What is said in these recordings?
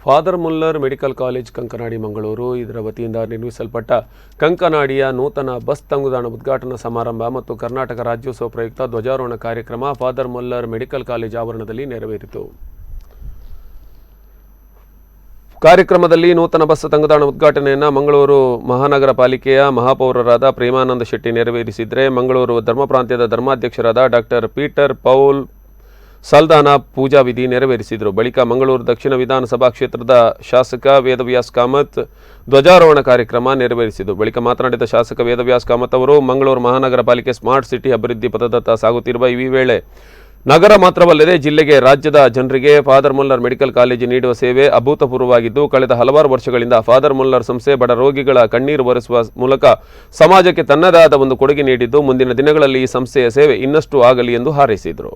Father Muller medical college Kankanadi Mangaluru ಇದರ ವತಿಯಿಂದ ನಿರ್ಮಿಸಲ್ಪಟ್ಟ ಕಂಕನಾಡಿಯ ನೂತನ ಬಸ್ ತಂಗುದಾಣ ಉದ್ಘಾಟನಾ ಸಮಾರಂಭ ಮತ್ತು ಕರ್ನಾಟಕ ರಾಜ್ಯೋತ್ಸವ ಪ್ರಯುಕ್ತ ಧ್ವಜಾರೋಹಣ ಕಾರ್ಯಕ್ರಮ ಫಾದರ್ ಮುಲ್ಲರ್ ಮೆಡಿಕಲ್ ಕಾಲೇಜ್ ಆವರಣದಲ್ಲಿ ನೆರವೇರಿತು. ಕಾರ್ಯಕ್ರಮದಲ್ಲಿ ನೂತನ ಬಸ್ ತಂಗುದಾಣ ಉದ್ಘಾಟನೆಯನ್ನು ಮಂಗಳೂರು ಮಹಾನಗರ ಪಾಲಿಕೆಯ ಮಹಾಪೌರರಾದ ಪ್ರೇಮಾನಂದ ಶೆಟ್ಟಿ ನೆರವೇರಿಸಿದರೆ, ಮಂಗಳೂರು ಧರ್ಮ ಪ್ರಾಂತ್ಯದ ಧರ್ಮಾಧ್ಯಕ್ಷರಾದ ಡಾಕ್ಟರ್ ಪೀಟರ್ ಪೌಲ್ ಸಲ್ದಾನ ಪೂಜಾ ವಿಧಿ ನೆರವೇರಿಸಿದರು. ಬಳಿಕ ಮಂಗಳೂರು ದಕ್ಷಿಣ ವಿಧಾನಸಭಾ ಕ್ಷೇತ್ರದ ಶಾಸಕ ವೇದವ್ಯಾಸ್ ಕಾಮತ್ ಧ್ವಜಾರೋಹಣ ಕಾರ್ಯಕ್ರಮ ನೆರವೇರಿಸಿದರು. ಬಳಿಕ ಮಾತನಾಡಿದ ಶಾಸಕ ವೇದವ್ಯಾಸ್ ಕಾಮತ್ ಅವರು, ಮಂಗಳೂರು ಮಹಾನಗರ ಪಾಲಿಕೆ ಸ್ಮಾರ್ಟ್ ಸಿಟಿ ಅಭಿವೃದ್ಧಿ ಪಥದತ್ತ ಸಾಗುತ್ತಿರುವ ಈ ವೇಳೆ ನಗರ ಮಾತ್ರವಲ್ಲದೆ ಜಿಲ್ಲೆಗೆ, ರಾಜ್ಯದ ಜನರಿಗೆ ಫಾದರ್ ಮುಲ್ಲರ್ ಮೆಡಿಕಲ್ ಕಾಲೇಜು ನೀಡುವ ಸೇವೆ ಅಭೂತಪೂರ್ವವಾಗಿದ್ದು, ಕಳೆದ ಹಲವಾರು ವರ್ಷಗಳಿಂದ ಫಾದರ್ ಮುಲ್ಲರ್ ಸಂಸ್ಥೆ ಬಡ ರೋಗಿಗಳ ಕಣ್ಣೀರು ಒರೆಸುವ ಮೂಲಕ ಸಮಾಜಕ್ಕೆ ತನ್ನದೇ ಆದ ಒಂದು ಕೊಡುಗೆ ನೀಡಿದ್ದು, ಮುಂದಿನ ದಿನಗಳಲ್ಲಿ ಈ ಸಂಸ್ಥೆಯ ಸೇವೆ ಇನ್ನಷ್ಟು ಆಗಲಿ ಎಂದು ಹಾರೈಸಿದರು.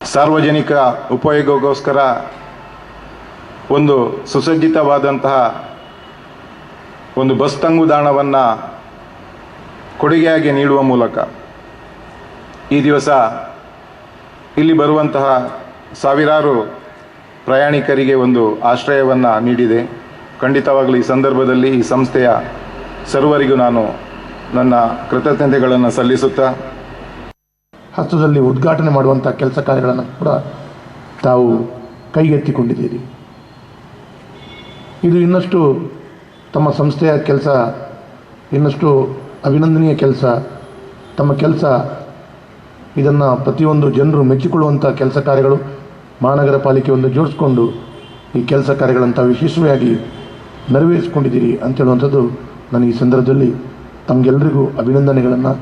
ಸಾರ್ವಜನಿಕ ಉಪಯೋಗಕ್ಕೋಸ್ಕರ ಒಂದು ಸುಸಜ್ಜಿತವಾದಂತಹ ಒಂದು ಬಸ್ ತಂಗುದಾಣವನ್ನು ಕೊಡುಗೆಯಾಗಿ ನೀಡುವ ಮೂಲಕ ಈ ದಿವಸ ಇಲ್ಲಿ ಬರುವಂತಹ ಸಾವಿರಾರು ಪ್ರಯಾಣಿಕರಿಗೆ ಒಂದು ಆಶ್ರಯವನ್ನು ನೀಡಿದೆ. ಖಂಡಿತವಾಗಲೂ ಈ ಸಂದರ್ಭದಲ್ಲಿ ಈ ಸಂಸ್ಥೆಯ ಸರ್ವರಿಗೂ ನಾನು ನನ್ನ ಕೃತಜ್ಞತೆಗಳನ್ನು ಸಲ್ಲಿಸುತ್ತಾ, ಹಸ್ತದಲ್ಲಿ ಉದ್ಘಾಟನೆ ಮಾಡುವಂಥ ಕೆಲಸ ಕಾರ್ಯಗಳನ್ನು ಕೂಡ ತಾವು ಕೈಗೆತ್ತಿಕೊಂಡಿದ್ದೀರಿ. ಇದು ಇನ್ನಷ್ಟು ತಮ್ಮ ಸಂಸ್ಥೆಯ ಕೆಲಸ, ಇನ್ನಷ್ಟು ಅಭಿನಂದನೀಯ ಕೆಲಸ. ತಮ್ಮ ಕೆಲಸ ಇದನ್ನು ಪ್ರತಿಯೊಂದು ಜನರು ಮೆಚ್ಚಿಕೊಳ್ಳುವಂಥ ಕೆಲಸ ಕಾರ್ಯಗಳು. ಮಹಾನಗರ ಪಾಲಿಕೆ ಒಂದು ಜೋಡಿಸ್ಕೊಂಡು ಈ ಕೆಲಸ ಕಾರ್ಯಗಳಂತ ಯಶಸ್ವಿಯಾಗಿ ನೆರವೇರಿಸಿಕೊಂಡಿದ್ದೀರಿ ಅಂತೇಳುವಂಥದ್ದು ನಾನು ಈ ಸಂದರ್ಭದಲ್ಲಿ ತಮಗೆಲ್ಲರಿಗೂ ಅಭಿನಂದನೆಗಳನ್ನು